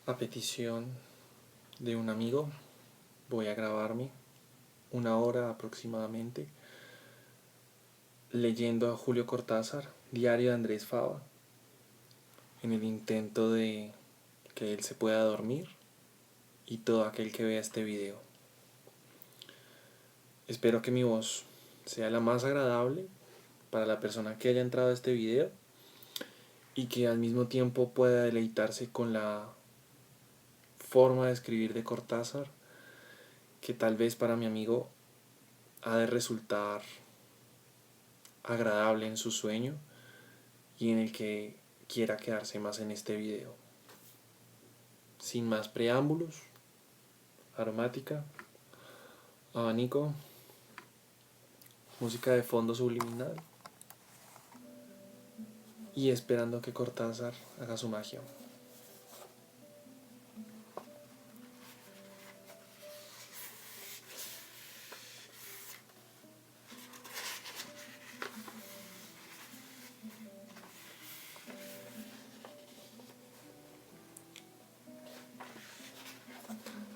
A petición de un amigo, voy a grabarme 1 hora aproximadamente leyendo a Julio Cortázar, Diario de Andrés Fava, en el intento de que él se pueda dormir y todo aquel que vea este video. Espero que mi voz sea la más agradable para la persona que haya entrado a este video y que al mismo tiempo pueda deleitarse con la forma de escribir de Cortázar, que tal vez para mi amigo ha de resultar agradable en su sueño y en el que quiera quedarse más en este video. Sin más preámbulos, aromática, abanico, música de fondo subliminal y esperando que Cortázar haga su magia.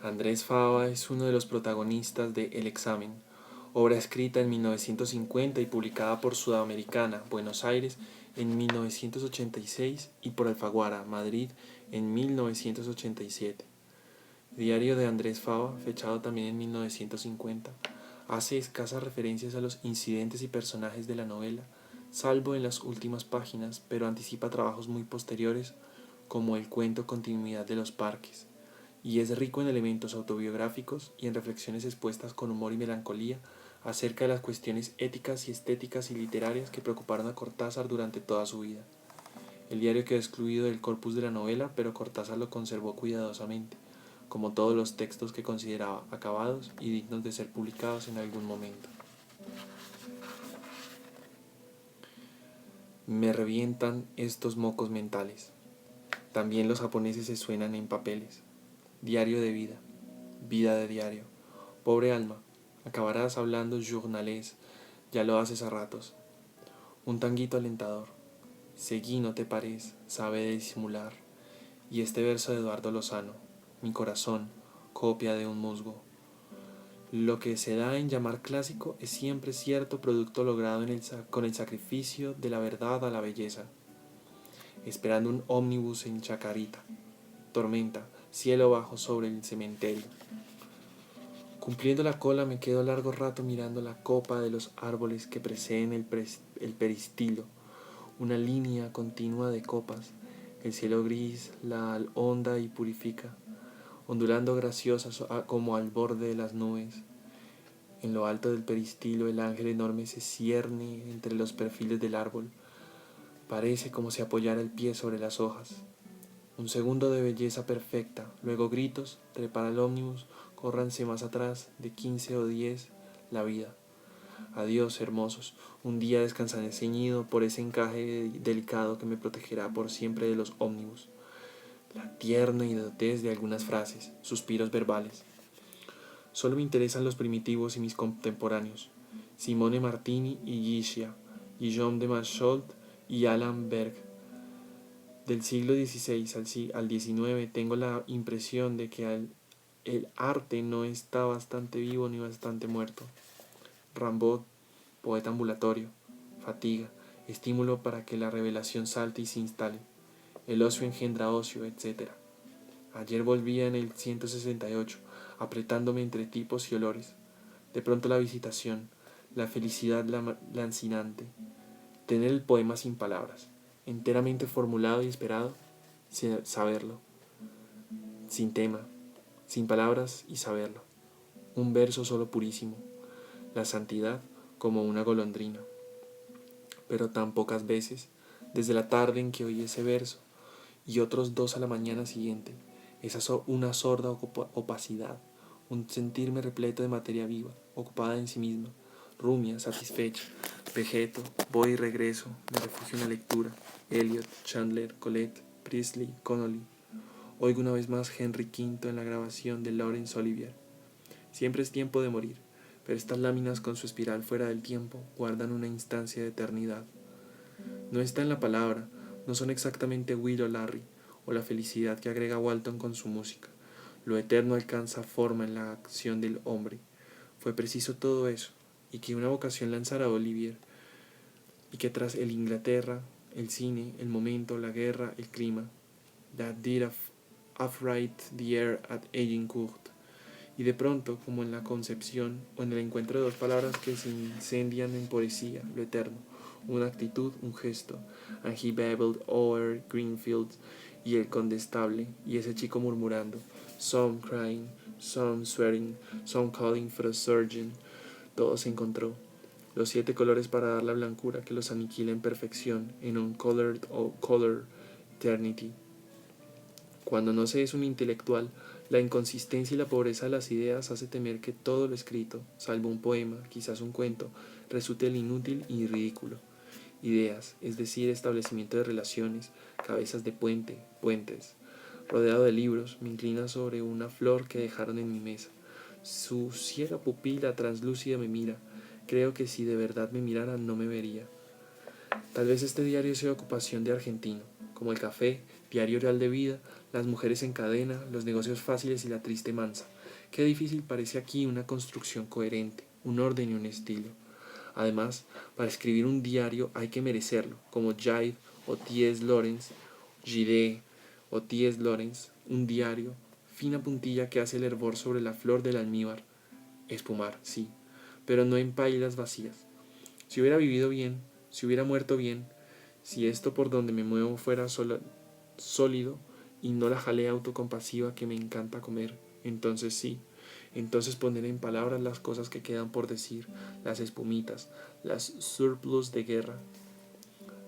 Andrés Fava es uno de los protagonistas de El examen, obra escrita en 1950 y publicada por Sudamericana, Buenos Aires, en 1986 y por Alfaguara, Madrid, en 1987. Diario de Andrés Fava, fechado también en 1950, hace escasas referencias a los incidentes y personajes de la novela, salvo en las últimas páginas, pero anticipa trabajos muy posteriores como el cuento Continuidad de los Parques, y es rico en elementos autobiográficos y en reflexiones expuestas con humor y melancolía acerca de las cuestiones éticas y estéticas y literarias que preocuparon a Cortázar durante toda su vida. El diario quedó excluido del corpus de la novela, pero Cortázar lo conservó cuidadosamente, como todos los textos que consideraba acabados y dignos de ser publicados en algún momento. Me revientan estos mocos mentales. También los japoneses se suenan en papeles. Diario de vida, vida de diario. Pobre alma, acabarás hablando journalés, ya lo haces a ratos. Un tanguito alentador. Seguí, no te pares, sabe disimular. Y este verso de Eduardo Lozano, mi corazón, copia de un musgo. Lo que se da en llamar clásico es siempre cierto producto logrado con el sacrificio de la verdad a la belleza. Esperando un ómnibus en Chacarita. Tormenta, cielo bajo sobre el cementerio. Cumpliendo la cola me quedo largo rato mirando la copa de los árboles que preceden el peristilo, una línea continua de copas, el cielo gris la honda y purifica, ondulando graciosa como al borde de las nubes. En lo alto del peristilo el ángel enorme se cierne entre los perfiles del árbol, parece como si apoyara el pie sobre las hojas. Un segundo de belleza perfecta, luego gritos, trepar al ómnibus, córranse más atrás, de 15 o 10, la vida. Adiós, hermosos, un día descansaré ceñido por ese encaje delicado que me protegerá por siempre de los ómnibus. La tierna idiotez de algunas frases, suspiros verbales. Solo me interesan los primitivos y mis contemporáneos, Simone Martini y Gischia, Guillaume de Machaut y Alan Berg. Del siglo XVI al XIX tengo la impresión de que el arte no está bastante vivo ni bastante muerto. Rimbaud, poeta ambulatorio, fatiga, estímulo para que la revelación salte y se instale. El ocio engendra ocio, etc. Ayer volvía en el 168, apretándome entre tipos y olores. De pronto la visitación, la felicidad lancinante. Tener el poema sin palabras, enteramente formulado y esperado, sin saberlo. Sin tema, sin palabras y saberlo. Un verso solo purísimo. La santidad como una golondrina. Pero tan pocas veces, desde la tarde en que oí ese verso, y otros 2 a la mañana siguiente, una sorda opacidad, un sentirme repleto de materia viva, ocupada en sí misma, rumia, satisfecha, vegeto, voy y regreso, me refugio en la lectura, Eliot, Chandler, Colette, Priestley, Connolly. Oigo una vez más Henry V en la grabación de Laurence Olivier. Siempre es tiempo de morir, pero estas láminas con su espiral fuera del tiempo guardan una instancia de eternidad. No está en la palabra, no son exactamente Will o Larry, o la felicidad que agrega Walton con su música. Lo eterno alcanza forma en la acción del hombre. Fue preciso todo eso, y que una vocación lanzara a Olivier, y que tras el Inglaterra, el cine, el momento, la guerra, el clima, that did affright the air at Agincourt, y de pronto, como en la concepción o en el encuentro de dos palabras que se incendian en poesía, lo eterno, una actitud, un gesto, and he babbled o'er Greenfields y el condestable, y ese chico murmurando, some crying, some swearing, some calling for a surgeon, todo se encontró. Los 7 colores para dar la blancura que los aniquila en perfección en un colored o color eternity. Cuando no se es un intelectual, la inconsistencia y la pobreza de las ideas hace temer que todo lo escrito, salvo un poema, quizás un cuento, resulte inútil y ridículo. Ideas, es decir, establecimiento de relaciones, cabezas de puentes. Rodeado de libros, me inclina sobre una flor que dejaron en mi mesa. Su ciega pupila translúcida me mira. Creo que si de verdad me mirara no me vería. Tal vez este diario sea ocupación de argentino, como el café, diario real de vida, las mujeres en cadena, los negocios fáciles y la triste mansa. Qué difícil parece aquí una construcción coherente, un orden y un estilo. Además, para escribir un diario hay que merecerlo, como Gide o T.S. Lawrence, Gide o T.S. Lawrence, un diario, fina puntilla que hace el hervor sobre la flor del almíbar. Espumar, sí, pero no en pailas vacías. Si hubiera vivido bien, si hubiera muerto bien, si esto por donde me muevo fuera sólido y no la jalea autocompasiva que me encanta comer, entonces sí, entonces poner en palabras las cosas que quedan por decir, las espumitas, las surplus de guerra.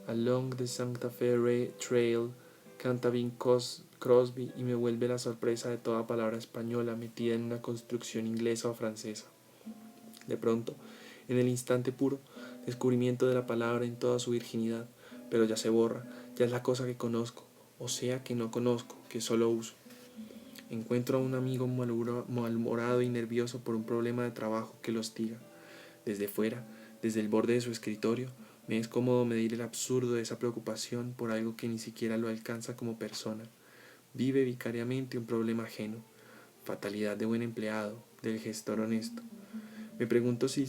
Along the Santa Fe Trail canta Bing Crosby y me vuelve la sorpresa de toda palabra española metida en una construcción inglesa o francesa. De pronto, en el instante puro, descubrimiento de la palabra en toda su virginidad, pero ya se borra, ya es la cosa que conozco, o sea que no conozco, que solo uso. Encuentro a un amigo malhumorado y nervioso por un problema de trabajo que lo hostiga. Desde fuera, desde el borde de su escritorio, me es cómodo medir el absurdo de esa preocupación por algo que ni siquiera lo alcanza como persona. Vive vicariamente un problema ajeno, fatalidad de buen empleado, del gestor honesto. Me pregunto si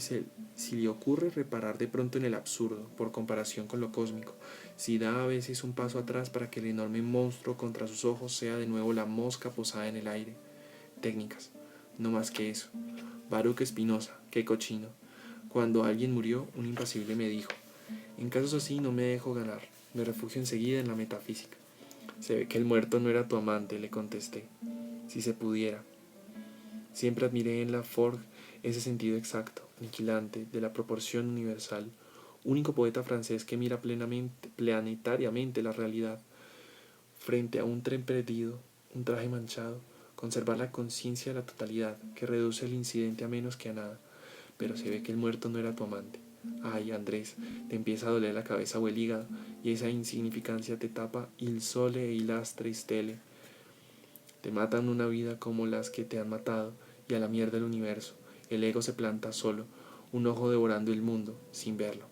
le ocurre reparar de pronto en el absurdo, por comparación con lo cósmico, si da a veces un paso atrás para que el enorme monstruo contra sus ojos sea de nuevo la mosca posada en el aire. Técnicas, no más que eso. Baruch Spinoza, qué cochino. Cuando alguien murió, un impasible me dijo, en casos así no me dejo ganar, me refugio enseguida en la metafísica. Se ve que el muerto no era tu amante, le contesté. Si se pudiera. Siempre admiré en la Forgue ese sentido exacto, aniquilante, de la proporción universal, único poeta francés que mira planetariamente la realidad. Frente a un tren perdido, un traje manchado, conservar la conciencia de la totalidad, que reduce el incidente a menos que a nada. Pero se ve que el muerto no era tu amante. Ay, Andrés, te empieza a doler la cabeza o el hígado, y esa insignificancia te tapa il sole e il astre stelle. Te matan una vida como las que te han matado, y a la mierda el universo. El ego se planta solo, un ojo devorando el mundo, sin verlo.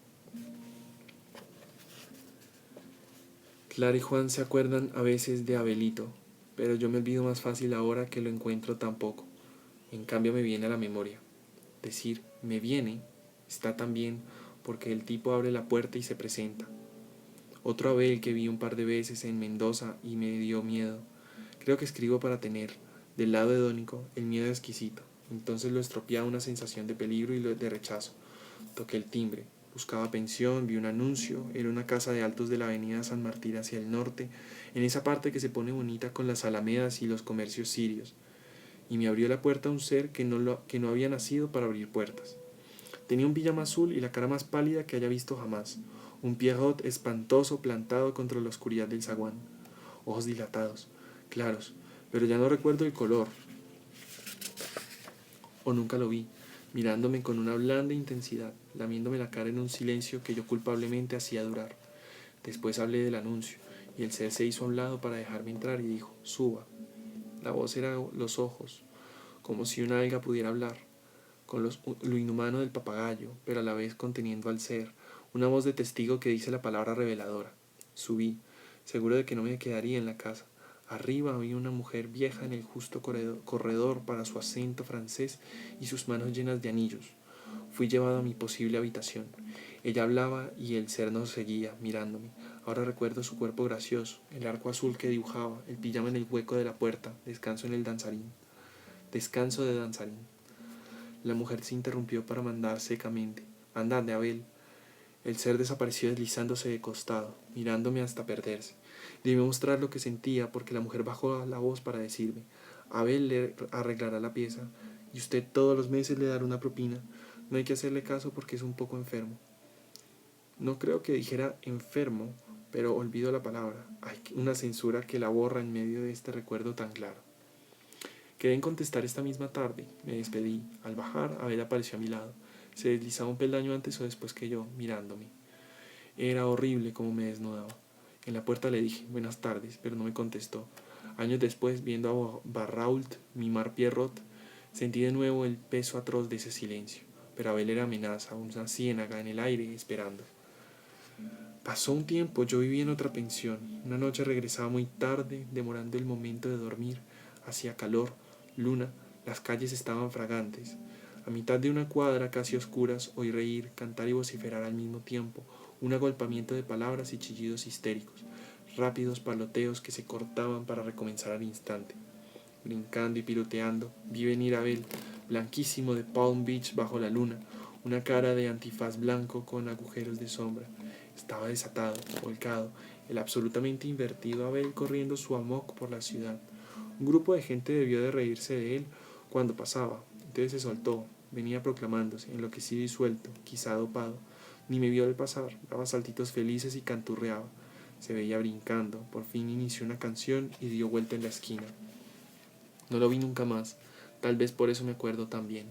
Clara y Juan se acuerdan a veces de Abelito, pero yo me olvido más fácil ahora que lo encuentro tan poco. En cambio me viene a la memoria. Decir me viene está tan bien porque el tipo abre la puerta y se presenta. Otro Abel que vi un par de veces en Mendoza y me dio miedo. Creo que escribo para tener, del lado hedónico, el miedo exquisito. Entonces lo estropeaba una sensación de peligro y de rechazo. Toqué el timbre. Buscaba pensión, vi un anuncio, era una casa de altos de la avenida San Martín hacia el norte, en esa parte que se pone bonita con las alamedas y los comercios sirios. Y me abrió la puerta un ser que no había nacido para abrir puertas. Tenía un pijama azul y la cara más pálida que haya visto jamás. Un Pierrot espantoso plantado contra la oscuridad del zaguán. Ojos dilatados, claros, pero ya no recuerdo el color. O nunca lo vi, mirándome con una blanda intensidad, lamiéndome la cara en un silencio que yo culpablemente hacía durar. Después hablé del anuncio, y el ser se hizo a un lado para dejarme entrar y dijo, suba. La voz era los ojos, como si una alga pudiera hablar, con lo inhumano del papagayo, pero a la vez conteniendo al ser, una voz de testigo que dice la palabra reveladora. Subí, seguro de que no me quedaría en la casa. Arriba había una mujer vieja en el justo corredor para su acento francés y sus manos llenas de anillos. Fui llevado a mi posible habitación. Ella hablaba y el cerno seguía, mirándome. Ahora recuerdo su cuerpo gracioso, el arco azul que dibujaba, el pijama en el hueco de la puerta, descanso en el danzarín. Descanso de danzarín. La mujer se interrumpió para mandar secamente: «Andad, Abel». El ser desapareció deslizándose de costado, mirándome hasta perderse. Debí mostrar lo que sentía porque la mujer bajó la voz para decirme: «Abel le arreglará la pieza y usted todos los meses le dará una propina. No hay que hacerle caso porque es un poco enfermo». No creo que dijera enfermo, pero olvido la palabra. Hay una censura que la borra en medio de este recuerdo tan claro. Quedé en contestar esta misma tarde. Me despedí. Al bajar, Abel apareció a mi lado. Se deslizaba un peldaño antes o después que yo, mirándome. Era horrible como me desnudaba. En la puerta le dije buenas tardes, pero no me contestó. Años después, viendo a Barrault mimar Pierrot, sentí de nuevo el peso atroz de ese silencio. Pero Abel era amenaza, una ciénaga en el aire, esperando. Pasó un tiempo, yo vivía en otra pensión. Una noche regresaba muy tarde, demorando el momento de dormir. Hacía calor, luna, las calles estaban fragantes. A mitad de una cuadra casi oscuras oí reír, cantar y vociferar al mismo tiempo, un agolpamiento de palabras y chillidos histéricos, rápidos paloteos que se cortaban para recomenzar al instante. Brincando y piruteando, vi venir a Abel, blanquísimo de Palm Beach bajo la luna, una cara de antifaz blanco con agujeros de sombra. Estaba desatado, volcado, el absolutamente invertido Abel corriendo su amok por la ciudad. Un grupo de gente debió de reírse de él cuando pasaba. Entonces se soltó, venía proclamándose, enloquecido y suelto, quizá dopado. Ni me vio al pasar, daba saltitos felices y canturreaba. Se veía brincando, por fin inició una canción y dio vuelta en la esquina. No lo vi nunca más, tal vez por eso me acuerdo tan bien.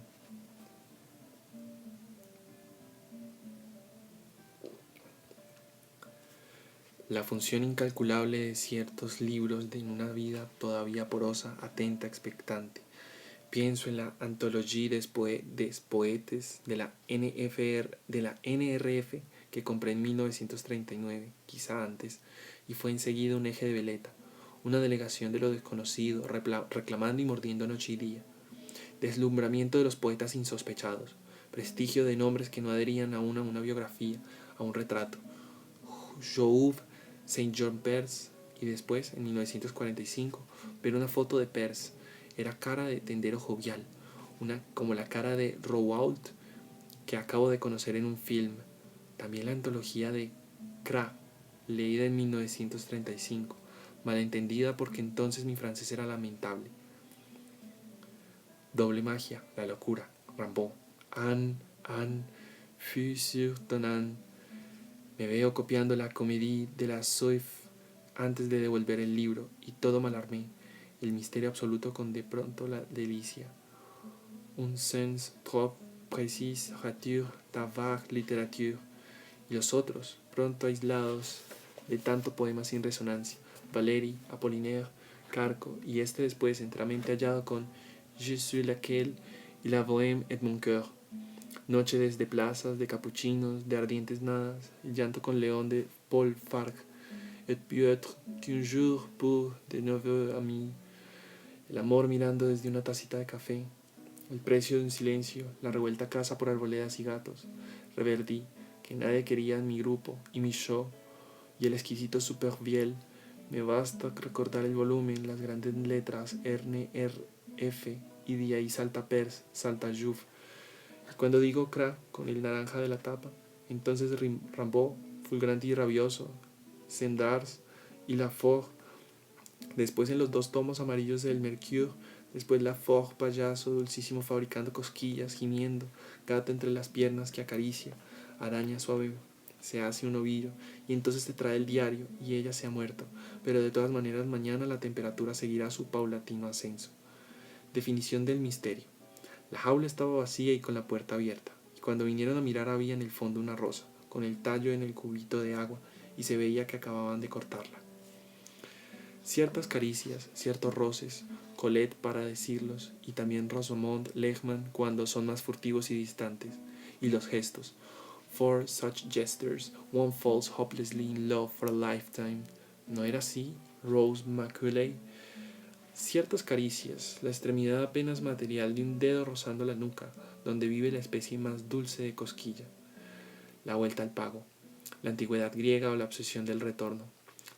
La función incalculable de ciertos libros en una vida todavía porosa, atenta, expectante. Pienso en la Anthologie des Poètes de la NRF que compré en 1939, quizá antes, y fue enseguida un eje de veleta, una delegación de lo desconocido, reclamando y mordiendo noche y día. Deslumbramiento de los poetas insospechados, prestigio de nombres que no adherían aún a una biografía, a un retrato. Jouve, Saint-Jean Perse, y después, en 1945, ver una foto de Perse. Era cara de tendero jovial, como la cara de Rouault, que acabo de conocer en un film. También la antología de Cra, leída en 1935, malentendida porque entonces mi francés era lamentable. Doble magia, la locura, Rimbaud. Anne, fut sur ton âne. Me veo copiando la Comédie de la Soif antes de devolver el libro, y todo me alarmé. El misterio absoluto con de pronto la delicia. Un sens trop précis rature ta vague littérature. Y los otros, pronto aislados de tanto poema sin resonancia. Valéry, Apollinaire, Carco, y este después enteramente hallado con Je suis laquelle y la Bohème et mon cœur. Noche desde plazas, de capuchinos, de ardientes nadas, el llanto con león de Paul Farc, et peut-être qu'un jour pour de nouveaux amis, el amor mirando desde una tacita de café, el precio de un silencio, la revuelta casa por arboledas y gatos, Reverdy, que nadie quería en mi grupo, y Michaud, y el exquisito Supervielle. Me basta recordar el volumen, las grandes letras RNRF, y de ahí salta Perse, salta Jouve. Cuando digo Cra con el naranja de la tapa, entonces Rimbaud, fulgurante y rabioso, Sendars y Lafort, después en los 2 tomos amarillos del Mercure, después Lafort, payaso, dulcísimo, fabricando cosquillas, gimiendo, gato entre las piernas que acaricia, araña suave, se hace un ovillo, y entonces te trae el diario, y ella se ha muerto, pero de todas maneras mañana la temperatura seguirá su paulatino ascenso. Definición del misterio. La jaula estaba vacía y con la puerta abierta, y cuando vinieron a mirar había en el fondo una rosa, con el tallo en el cubito de agua, y se veía que acababan de cortarla. Ciertas caricias, ciertos roces, Colette para decirlos, y también Rosamond, Lehmann cuando son más furtivos y distantes, y los gestos. For such gestures, one falls hopelessly in love for a lifetime. ¿No era así? Rose Macaulay. Ciertas caricias, la extremidad apenas material de un dedo rozando la nuca, donde vive la especie más dulce de cosquilla. La vuelta al pago, la antigüedad griega o la obsesión del retorno.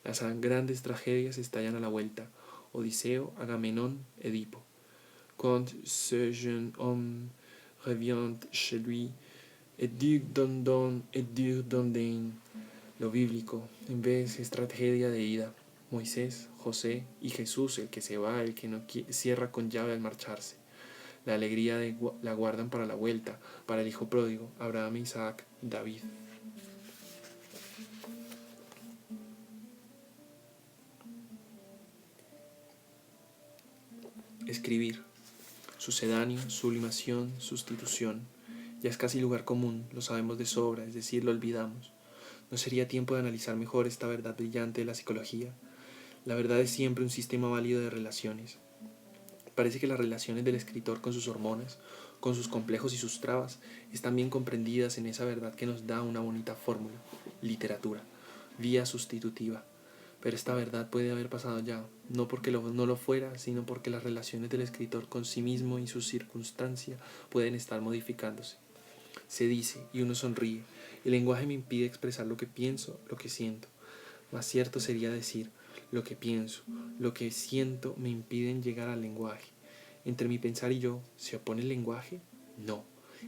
Las grandes tragedias estallan a la vuelta. Odiseo, Agamenón, Edipo. Quand ce jeune homme revient chez lui, et dur don et dur dondain. Lo bíblico, en vez es tragedia de ida. Moisés, José y Jesús, el que se va, el que no cierra con llave al marcharse. La alegría la guardan para la vuelta, para el hijo pródigo, Abraham, Isaac, David. Escribir. Sucedáneo, sublimación, sustitución. Ya es casi lugar común, lo sabemos de sobra, es decir, lo olvidamos. ¿No sería tiempo de analizar mejor esta verdad brillante de la psicología? La verdad es siempre un sistema válido de relaciones. Parece que las relaciones del escritor con sus hormonas, con sus complejos y sus trabas, están bien comprendidas en esa verdad que nos da una bonita fórmula: literatura, vía sustitutiva. Pero esta verdad puede haber pasado ya, no porque no lo fuera, sino porque las relaciones del escritor con sí mismo y su circunstancia pueden estar modificándose. Se dice, y uno sonríe, el lenguaje me impide expresar lo que pienso, lo que siento. Más cierto sería decir, lo que pienso, lo que siento me impiden llegar al lenguaje. ¿Entre mi pensar y yo se opone el lenguaje? No,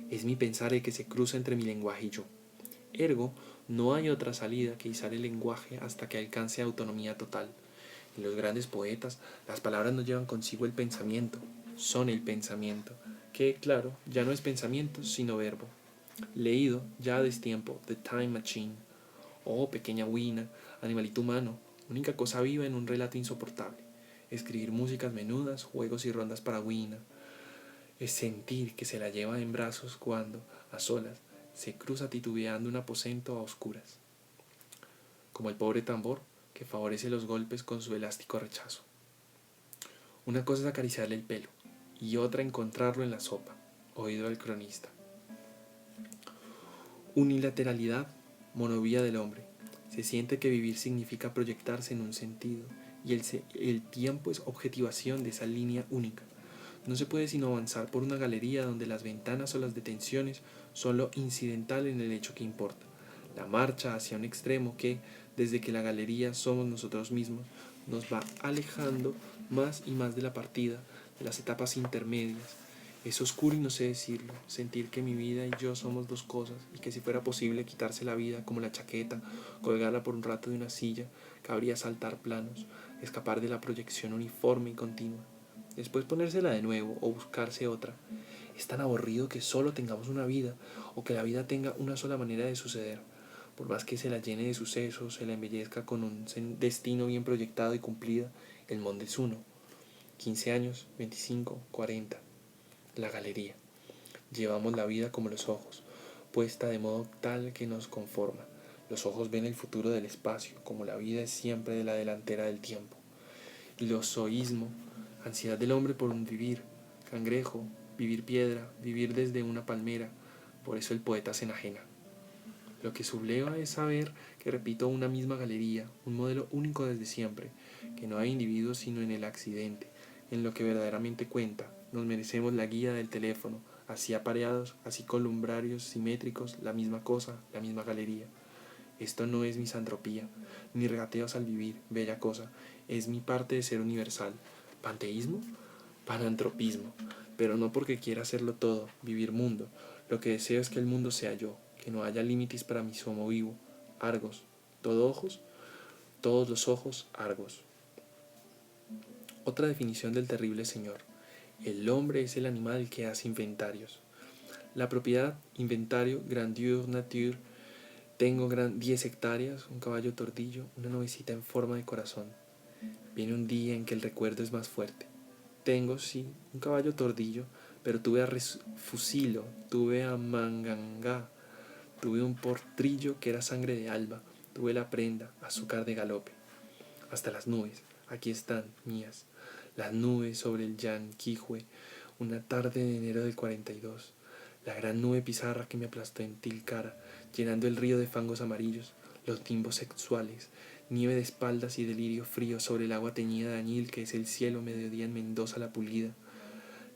es mi pensar el que se cruza entre mi lenguaje y yo. Ergo, no hay otra salida que izar el lenguaje hasta que alcance autonomía total. En los grandes poetas, las palabras no llevan consigo el pensamiento, son el pensamiento, que, claro, ya no es pensamiento, sino verbo. Leído ya a destiempo, The Time Machine. Oh, pequeña Wina, animalito humano, única cosa viva en un relato insoportable. Escribir músicas menudas, juegos y rondas para Wina. Es sentir que se la lleva en brazos cuando, a solas, se cruza titubeando un aposento a oscuras. Como el pobre tambor que favorece los golpes con su elástico rechazo. Una cosa es acariciarle el pelo y otra encontrarlo en la sopa, oído del cronista. Unilateralidad, monovía del hombre. Se siente que vivir significa proyectarse en un sentido, y el tiempo es objetivación de esa línea única. No se puede sino avanzar por una galería donde las ventanas o las detenciones son lo incidental en el hecho que importa. La marcha hacia un extremo que, desde que la galería somos nosotros mismos, nos va alejando más y más de la partida, de las etapas intermedias. Es oscuro y no sé decirlo, sentir que mi vida y yo somos dos cosas, y que si fuera posible quitarse la vida como la chaqueta, colgarla por un rato de una silla, cabría saltar planos, escapar de la proyección uniforme y continua, después ponérsela de nuevo o buscarse otra. Es tan aburrido que solo tengamos una vida, o que la vida tenga una sola manera de suceder. Por más que se la llene de sucesos, se la embellezca con un destino bien proyectado y cumplido, el mundo es uno. 15 años, 25, 40. La galería. Llevamos la vida como los ojos, puesta de modo tal que nos conforma. Los ojos ven el futuro del espacio, como la vida es siempre de la delantera del tiempo. Y lo zoísmo, ansiedad del hombre por un vivir, cangrejo, vivir piedra, vivir desde una palmera. Por eso el poeta se enajena. Lo que subleva es saber que repito una misma galería, un modelo único desde siempre, que no hay individuos sino en el accidente, en lo que verdaderamente cuenta. Nos merecemos la guía del teléfono, así apareados, así columbrarios simétricos, la misma cosa, la misma galería. Esto no es misantropía, ni regateos al vivir, bella cosa, es mi parte de ser universal. ¿Panteísmo? Panantropismo, pero no porque quiera hacerlo todo, vivir mundo. Lo que deseo es que el mundo sea yo, que no haya límites para mi somo vivo. Argos, todo ojos, todos los ojos, Argos. Otra definición del terrible señor. El hombre es el animal que hace inventarios. La propiedad, inventario, grandeur nature. Tengo 10 hectáreas, un caballo tordillo, una nubecita en forma de corazón. Viene un día en que el recuerdo es más fuerte. Tengo, sí, un caballo tordillo, pero tuve a Fusilo, tuve a Mangangá, tuve un portrillo que era sangre de alba, tuve la prenda, azúcar de galope. Hasta las nubes, aquí están, mías, las nubes sobre el Yanquihue, una tarde de enero del 42, la gran nube pizarra que me aplastó en Tilcara, llenando el río de fangos amarillos, los nimbos sexuales, nieve de espaldas y delirio frío sobre el agua teñida de añil que es el cielo mediodía en Mendoza la Pulida,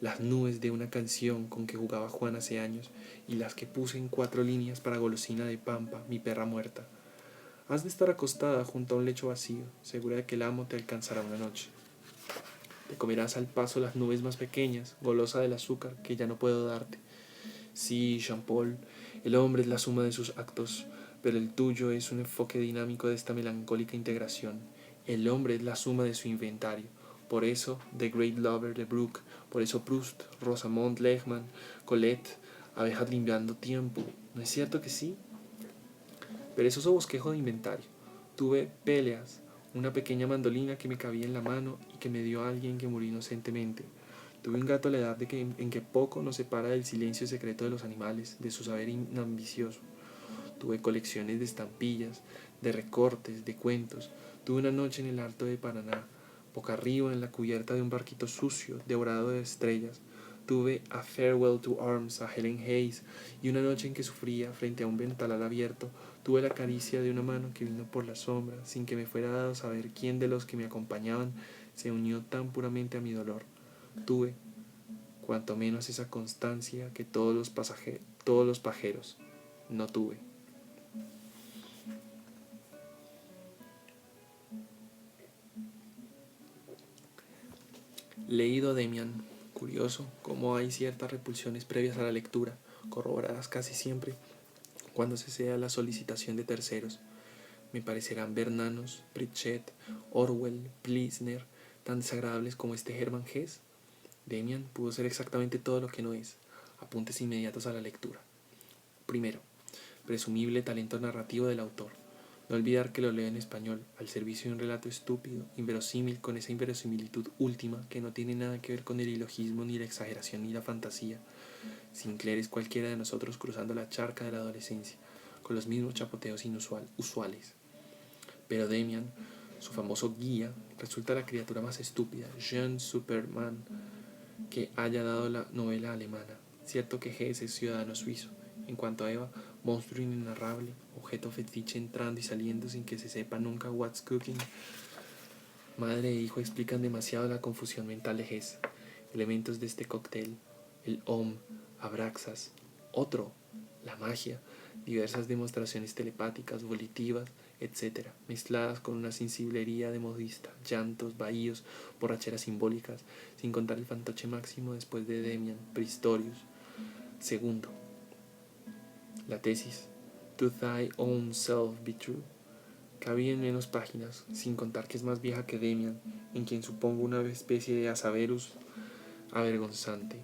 las nubes de una canción con que jugaba Juan hace años y las que puse en 4 líneas para Golosina de Pampa, mi perra muerta. Has de estar acostada junto a un lecho vacío, segura de que el amo te alcanzará una noche. Te comerás al paso las nubes más pequeñas, golosa del azúcar que ya no puedo darte. Sí, Jean-Paul, el hombre es la suma de sus actos, pero el tuyo es un enfoque dinámico de esta melancólica integración. El hombre es la suma de su inventario. Por eso, The Great Lover de Brooke, por eso Proust, Rosamond Lehmann, Colette, abejas limpiando tiempo. ¿No es cierto que sí? Perezoso bosquejo de inventario. Tuve peleas, una pequeña mandolina que me cabía en la mano y que me dio a alguien que murió inocentemente. Tuve un gato a la edad en que poco nos separa del silencio secreto de los animales, de su saber inambicioso. Tuve colecciones de estampillas, de recortes, de cuentos. Tuve una noche en el Alto de Paraná, boca arriba en la cubierta de un barquito sucio, devorado de estrellas. Tuve a Farewell to Arms, a Helen Hayes, y una noche en que sufría frente a un ventanal abierto, tuve la caricia de una mano que vino por la sombra, sin que me fuera dado saber quién de los que me acompañaban se unió tan puramente a mi dolor. Tuve, cuanto menos esa constancia que todos los pajeros. No tuve. Leído Demian. Curioso cómo hay ciertas repulsiones previas a la lectura, corroboradas casi siempre cuando se sea la solicitación de terceros. Me parecerán Bernanos, Pritchett, Orwell, Plisner, tan desagradables como este Hermann Hesse. Demian pudo ser exactamente todo lo que no es. Apuntes inmediatos a la lectura. Primero, presumible talento narrativo del autor. No olvidar que lo leo en español, al servicio de un relato estúpido, inverosímil, con esa inverosimilitud última que no tiene nada que ver con el ilogismo, ni la exageración, ni la fantasía. Sinclair es cualquiera de nosotros cruzando la charca de la adolescencia, con los mismos chapoteos usuales. Pero Demian, su famoso guía, resulta la criatura más estúpida, Jean Superman, que haya dado la novela alemana. Cierto que Hesse es ciudadano suizo. En cuanto a Eva, monstruo inenarrable, objeto fetiche entrando y saliendo sin que se sepa nunca what's cooking. Madre e hijo explican demasiado la confusión mental de Hesse. Elementos de este cóctel: el Abraxas, otro, la magia, diversas demostraciones telepáticas, volitivas, etc., mezcladas con una sensiblería de modista, llantos, bahíos, borracheras simbólicas, sin contar el fantoche máximo después de Demian, Pristorius. Segundo, la tesis, To Thy Own Self Be True, cabía en menos páginas, sin contar que es más vieja que Demian, en quien supongo una especie de asaverus avergonzante.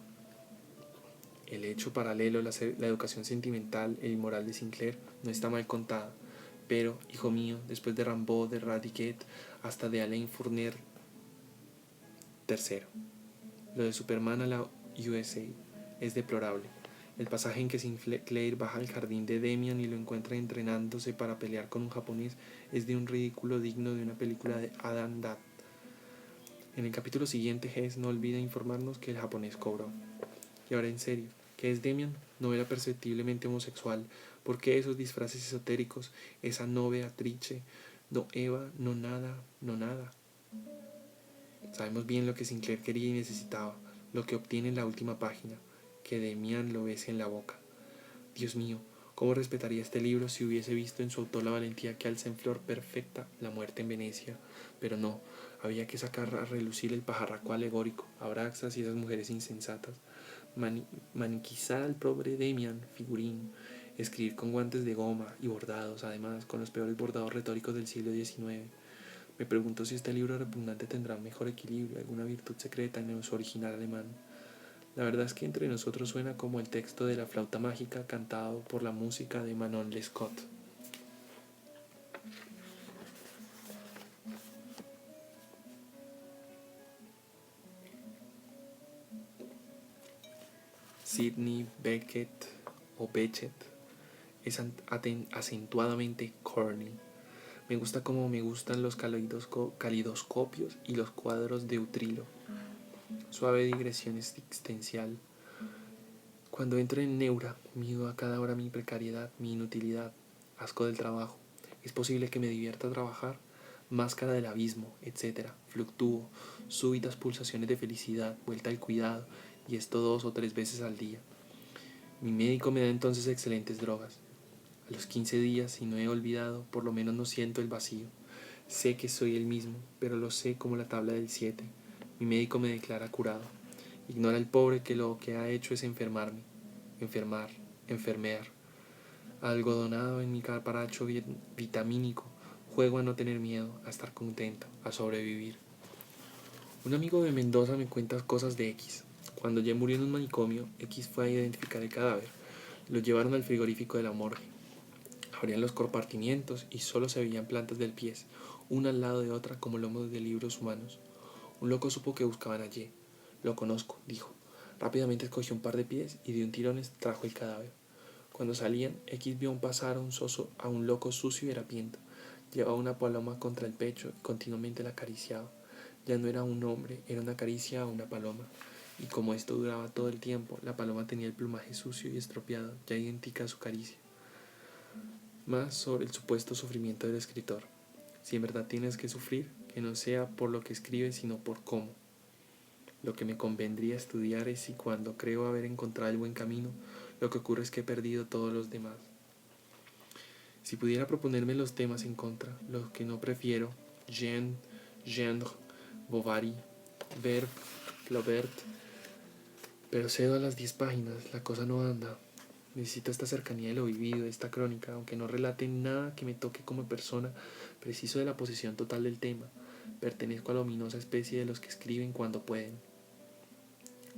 El hecho paralelo, la educación sentimental e inmoral de Sinclair, no está mal contada, pero, hijo mío, después de Rimbaud, de Radiquet, hasta de Alain Fournier. Tercero, lo de Superman a la USA es deplorable. El pasaje en que Sinclair baja al jardín de Demian y lo encuentra entrenándose para pelear con un japonés es de un ridículo digno de una película de Adam Datt. En el capítulo siguiente, Hess no olvida informarnos que el japonés cobró. Y ahora en serio, ¿qué es Demian? Novela perceptiblemente homosexual. ¿Por qué esos disfraces esotéricos? Esa no Beatrice, no Eva, no nada, no nada. Sabemos bien lo que Sinclair quería y necesitaba, lo que obtiene en la última página, que Demian lo bese en la boca. Dios mío, ¿cómo respetaría este libro si hubiese visto en su autor la valentía que alza en flor perfecta la muerte en Venecia? Pero no, había que sacar a relucir el pajarraco alegórico, Abraxas y esas mujeres insensatas. Maniquizar al pobre Demian, figurín, escribir con guantes de goma y bordados, además, con los peores bordados retóricos del siglo XIX. Me pregunto si este libro repugnante tendrá mejor equilibrio, alguna virtud secreta en su original alemán. La verdad es que entre nosotros suena como el texto de La flauta mágica cantado por la música de Manon Lescaut. Sidney Beckett o Beckett es acentuadamente corny. Me gusta como me gustan los calidoscopios y los cuadros de Utrilo. Suave digresión existencial. Cuando entro en Neura, mido a cada hora mi precariedad, mi inutilidad, asco del trabajo. ¿Es posible que me divierta trabajar? máscara del abismo, etc. Fluctúo, súbitas pulsaciones de felicidad, vuelta al cuidado, y esto 2 o 3 veces al día. Mi médico me da entonces excelentes drogas. A los 15 días, si no he olvidado, por lo menos no siento el vacío. Sé que soy el mismo, pero lo sé como la tabla del 7. Mi médico me declara curado. Ignora el pobre que lo que ha hecho es enfermarme, enfermear. Algodonado en mi caparacho vitamínico, juego a no tener miedo, a estar contento, a sobrevivir. Un amigo de Mendoza me cuenta cosas de X. Cuando ya murió en un manicomio, X fue a identificar el cadáver. Lo llevaron al frigorífico de la morgue. Abrían los compartimientos y solo se veían plantas del pie, una al lado de otra como lomos de libros humanos. Un loco supo que buscaban allí. Lo conozco, dijo. Rápidamente escogió un par de pies y de un tirón trajo el cadáver. Cuando salían, X vio pasar a un loco sucio y harapiento. Llevaba una paloma contra el pecho y continuamente la acariciaba. Ya no era un hombre, era una caricia a una paloma. Y como esto duraba todo el tiempo, la paloma tenía el plumaje sucio y estropeado, ya idéntica a su caricia. Más sobre el supuesto sufrimiento del escritor. Si en verdad tienes que sufrir, que no sea por lo que escribes, sino por cómo. Lo que me convendría estudiar es si cuando creo haber encontrado el buen camino, lo que ocurre es que he perdido todos los demás. Si pudiera proponerme los temas en contra, los que no prefiero, genre, Bovary, Verbe, Flaubert, pero cedo a las 10 páginas, la cosa no anda. Necesito esta cercanía de lo vivido, esta crónica, aunque no relate nada que me toque como persona, preciso de la posesión total del tema. Pertenezco a la ominosa especie de los que escriben cuando pueden.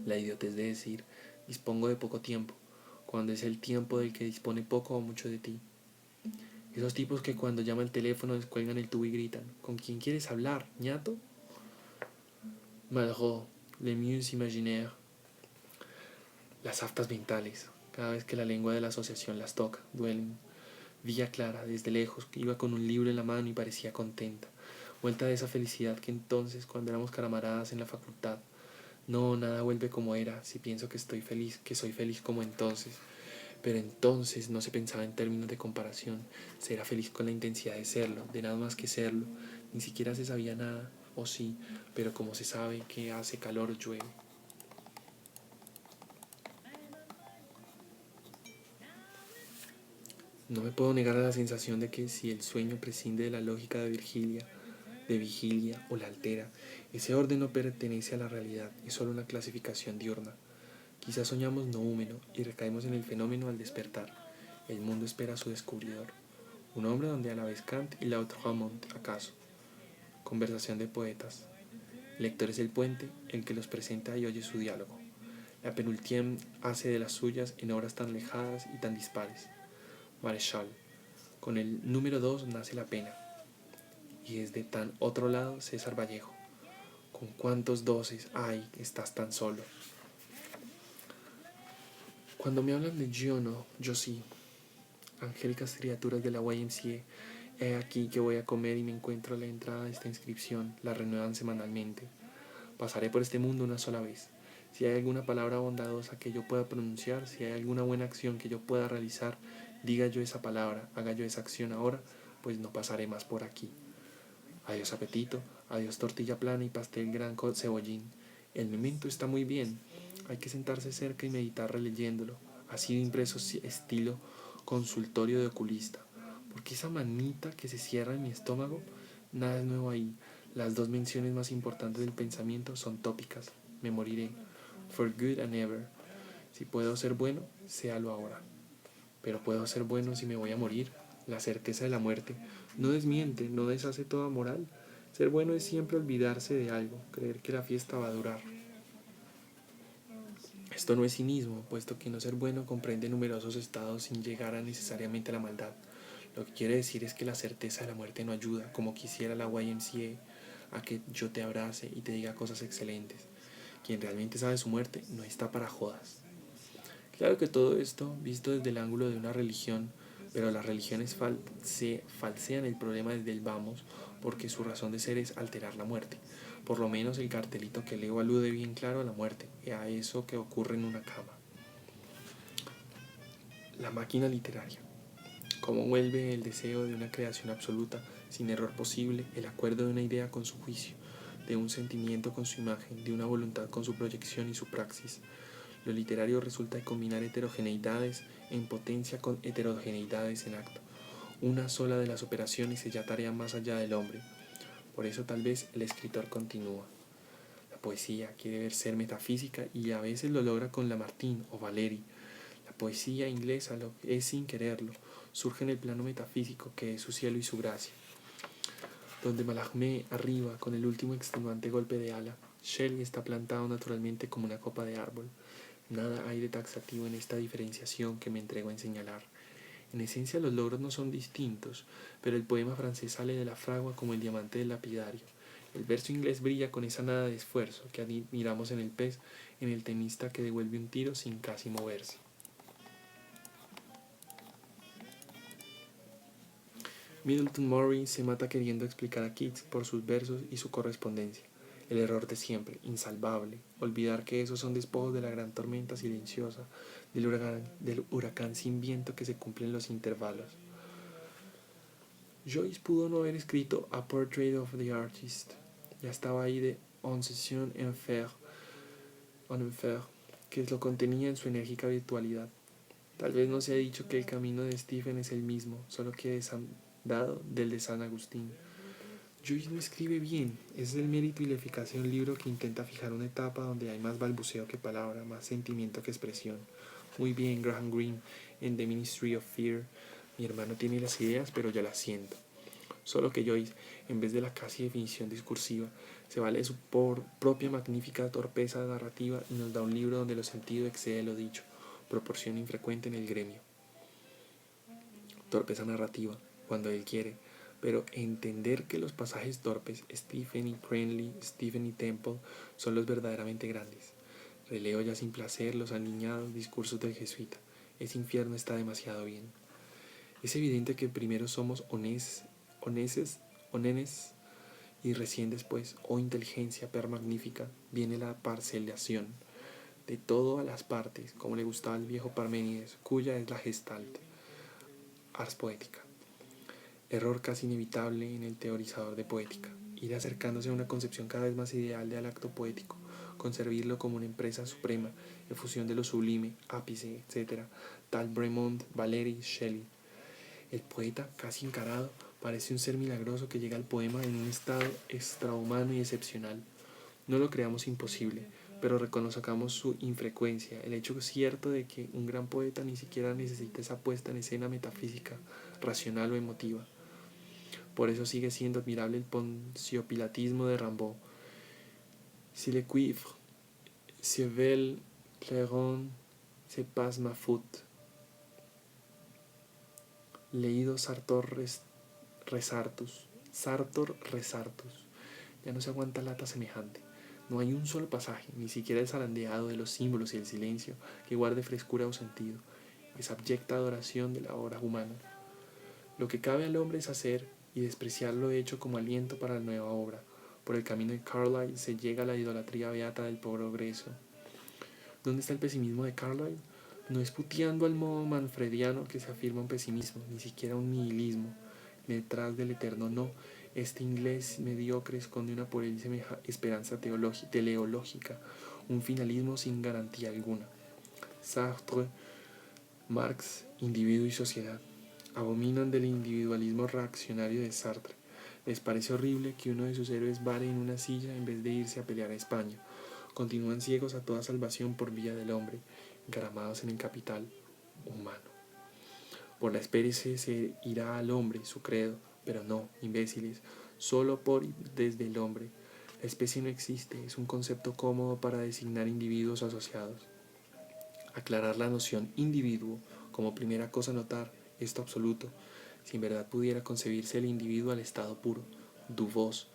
La idiotez de decir, dispongo de poco tiempo, cuando es el tiempo del que dispone poco o mucho de ti. Esos tipos que cuando llama el teléfono descuelgan el tubo y gritan, ¿con quién quieres hablar, ñato? Malraux, les murs imaginaires. Las aftas mentales, cada vez que la lengua de la asociación las toca, duelen. Villa Clara, desde lejos, iba con un libro en la mano y parecía contenta. Vuelta de esa felicidad que entonces, cuando éramos camaradas en la facultad. No, nada vuelve como era, si pienso que estoy feliz, que soy feliz como entonces. Pero entonces no se pensaba en términos de comparación, se era feliz con la intensidad de serlo, de nada más que serlo. Ni siquiera se sabía nada, o sí, pero como se sabe que hace calor, llueve. No me puedo negar a la sensación de que si el sueño prescinde de la lógica de vigilia o la altera, ese orden no pertenece a la realidad, es solo una clasificación diurna. Quizás soñamos noúmeno y recaemos en el fenómeno al despertar. El mundo espera a su descubridor. Un hombre donde a la vez Kant y la otra Ramont, acaso. Conversación de poetas. El lector es el puente, el que los presenta y oye su diálogo. La penultième hace de las suyas en obras tan lejadas y tan dispares. Maréchal. Con el número 2 nace la pena. Y desde tan otro lado César Vallejo. ¿Con cuántos doces? Ay, estás tan solo. Cuando me hablan de yo no, yo sí. Angélicas criaturas de la YMCA, he aquí que voy a comer y me encuentro a la entrada de esta inscripción, la renuevan semanalmente. Pasaré por este mundo una sola vez. Si hay alguna palabra bondadosa que yo pueda pronunciar, si hay alguna buena acción que yo pueda realizar, diga yo esa palabra, haga yo esa acción ahora, pues no pasaré más por aquí. Adiós apetito, adiós tortilla plana y pastel gran con cebollín. El memento está muy bien, hay que sentarse cerca y meditar releyéndolo. Ha sido impreso estilo consultorio de oculista. Porque esa manita que se cierra en mi estómago, nada es nuevo ahí. Las dos menciones más importantes del pensamiento son tópicas. Me moriré. For good and ever. Si puedo ser bueno, séalo ahora. Pero puedo ser bueno si me voy a morir. La certeza de la muerte no desmiente, no deshace toda moral. Ser bueno es siempre olvidarse de algo, creer que la fiesta va a durar. Esto no es cinismo, puesto que no ser bueno comprende numerosos estados sin llegar a necesariamente la maldad. Lo que quiere decir es que la certeza de la muerte no ayuda, como quisiera la YMCA, a que yo te abrace y te diga cosas excelentes. Quien realmente sabe su muerte no está para jodas. Claro que todo esto, visto desde el ángulo de una religión, pero las religiones falsean el problema desde el vamos, porque su razón de ser es alterar la muerte. Por lo menos el cartelito que leo alude bien claro a la muerte, y a eso que ocurre en una cama. La máquina literaria. cómo vuelve el deseo de una creación absoluta, sin error posible, el acuerdo de una idea con su juicio, de un sentimiento con su imagen, de una voluntad con su proyección y su praxis. Lo literario resulta de combinar heterogeneidades en potencia con heterogeneidades en acto. Una sola de las operaciones es ya tarea más allá del hombre. Por eso tal vez el escritor continúa. La poesía quiere ser metafísica y a veces lo logra con Lamartine o Valéry. La poesía inglesa lo es sin quererlo, surge en el plano metafísico que es su cielo y su gracia. Donde Mallarmé arriba con el último extenuante golpe de ala, Shelley está plantado naturalmente como una copa de árbol. Nada hay de taxativo en esta diferenciación que me entrego en señalar. En esencia los logros no son distintos, pero el poema francés sale de la fragua como el diamante del lapidario. El verso inglés brilla con esa nada de esfuerzo que admiramos en el pez, en el tenista que devuelve un tiro sin casi moverse. Middleton Murray se mata queriendo explicar a Keats por sus versos y su correspondencia. El error de siempre, insalvable, olvidar que esos son despojos de la gran tormenta silenciosa, del huracán sin viento que se cumple en los intervalos. Joyce pudo no haber escrito A Portrait of the Artist. Ya estaba ahí de Obsession en Enfer, que lo contenía en su enérgica virtualidad. Tal vez no se ha dicho que el camino de Stephen es el mismo, solo que desandado del de San Agustín. Joyce no escribe bien, ese es el mérito y la eficacia de un libro que intenta fijar una etapa donde hay más balbuceo que palabra, más sentimiento que expresión. Muy bien, Graham Greene, en The Ministry of Fear. Mi hermano tiene las ideas, pero yo las siento. Solo que Joyce, en vez de la casi definición discursiva, se vale de su propia magnífica torpeza narrativa y nos da un libro donde lo sentido excede lo dicho, proporción infrecuente en el gremio. Torpeza narrativa, cuando él quiere, pero entender que los pasajes torpes, Stephen y Cranley, Stephen y Temple, son los verdaderamente grandes. Releo ya sin placer los aniñados discursos del jesuita. Ese infierno está demasiado bien. Es evidente que primero somos onenes y recién después, inteligencia per magnífica, viene la parcelación de todo a las partes, como le gustaba al viejo Parménides, cuya es la gestalt, ars poética. Error casi inevitable en el teorizador de poética, ir acercándose a una concepción cada vez más ideal del acto poético, concebirlo como una empresa suprema, efusión de lo sublime, ápice, etc., tal Bremont, Valéry, Shelley. El poeta, casi encarado, parece un ser milagroso que llega al poema en un estado extrahumano y excepcional. No lo creamos imposible, pero reconozcamos su infrecuencia, el hecho cierto de que un gran poeta ni siquiera necesita esa puesta en escena metafísica, racional o emotiva. Por eso sigue siendo admirable el ponciopilatismo de Rimbaud. Si le cuivre, si veulent clairon, se passe ma faute. Leído Sartor Resartus. Ya no se aguanta lata semejante. No hay un solo pasaje, ni siquiera el zarandeado de los símbolos y el silencio, que guarde frescura o sentido. Es abyecta adoración de la obra humana. Lo que cabe al hombre es hacer y despreciar lo hecho como aliento para la nueva obra. Por el camino de Carlyle se llega a la idolatría beata del progreso. ¿Dónde está el pesimismo de Carlyle? No es puteando al modo manfrediano que se afirma un pesimismo, ni siquiera un nihilismo. Detrás del eterno no, este inglés mediocre esconde una puerísima esperanza teleológica, un finalismo sin garantía alguna. Sartre, Marx, individuo y sociedad. Abominan del individualismo reaccionario de Sartre. Les parece horrible que uno de sus héroes vare en una silla en vez de irse a pelear a España. Continúan ciegos a toda salvación por vía del hombre, encaramados en el capital humano. Por la especie se irá al hombre, su credo, pero no, imbéciles, solo por y desde el hombre. La especie no existe, es un concepto cómodo para designar individuos asociados. Aclarar la noción individuo como primera cosa a notar, esto absoluto, si en verdad pudiera concebirse el individuo al estado puro, Duvos,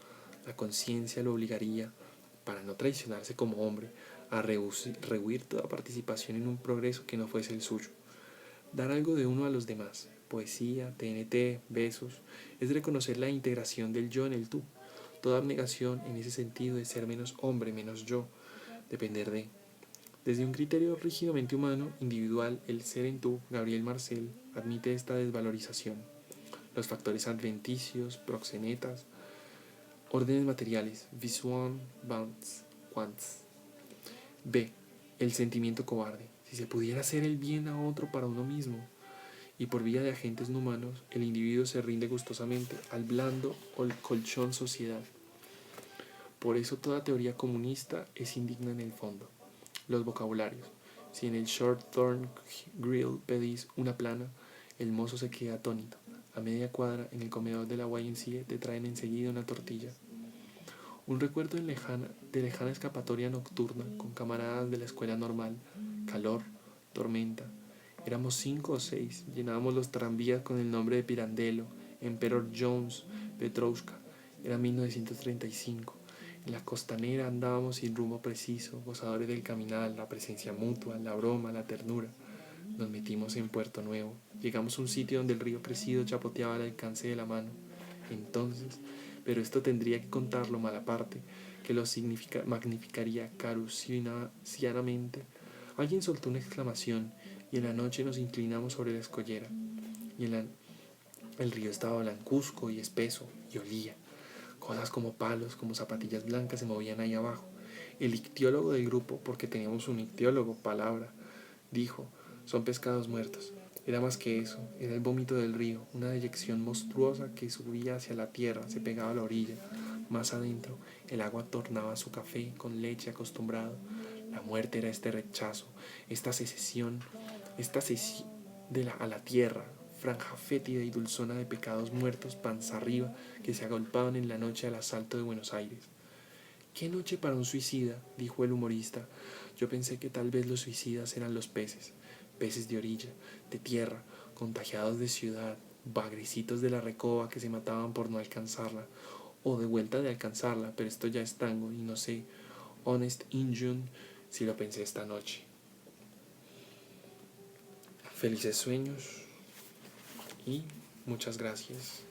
la conciencia lo obligaría, para no traicionarse como hombre, a rehuir toda participación en un progreso que no fuese el suyo. Dar algo de uno a los demás, poesía, TNT, besos, es reconocer la integración del yo en el tú. Toda abnegación en ese sentido de ser menos hombre, menos yo, depender de. Desde un criterio rígidamente humano, individual, el ser en tú, Gabriel Marcel, admite esta desvalorización. Los factores adventicios, proxenetas, órdenes materiales, visual, bounds, wants. B. El sentimiento cobarde. Si se pudiera hacer el bien a otro para uno mismo, y por vía de agentes no humanos, el individuo se rinde gustosamente al blando o el colchón sociedad. Por eso toda teoría comunista es indigna en el fondo. Los vocabularios. Si en el Short Thorn Grill pedís una plana, el mozo se queda atónito. A media cuadra, en el comedor de la YMCA, te traen enseguida una tortilla. Un recuerdo de lejana escapatoria nocturna con camaradas de la escuela normal. Calor, tormenta. Éramos 5 o 6. Llenábamos los tranvías con el nombre de Pirandello, Emperor Jones, Petroushka. Era 1935. En la costanera andábamos sin rumbo preciso, gozadores del caminar, la presencia mutua, la broma, la ternura. Nos metimos en Puerto Nuevo. Llegamos a un sitio donde el río Presidio chapoteaba al alcance de la mano. Entonces, pero esto tendría que contarlo mal aparte, que lo magnificaría carusianamente. Alguien soltó una exclamación y en la noche nos inclinamos sobre la escollera. El río estaba blancuzco y espeso y olía. Cosas como palos, como zapatillas blancas se movían ahí abajo. El ictiólogo del grupo, porque teníamos un ictiólogo, palabra, dijo, son pescados muertos. Era más que eso, era el vómito del río, una deyección monstruosa que subía hacia la tierra, se pegaba a la orilla. Más adentro, el agua tornaba su café con leche acostumbrado. La muerte era este rechazo, esta secesión, a la tierra, franja fétida y dulzona de pecados muertos panza arriba que se agolpaban en la noche al asalto de Buenos Aires. ¿Qué noche para un suicida?, dijo el humorista. Yo pensé que tal vez los suicidas eran los peces, peces de orilla, de tierra, contagiados de ciudad, bagrecitos de la recoba que se mataban por no alcanzarla, o de vuelta de alcanzarla, pero esto ya es tango y no sé, honest Injun, si lo pensé esta noche. Felices sueños y muchas gracias.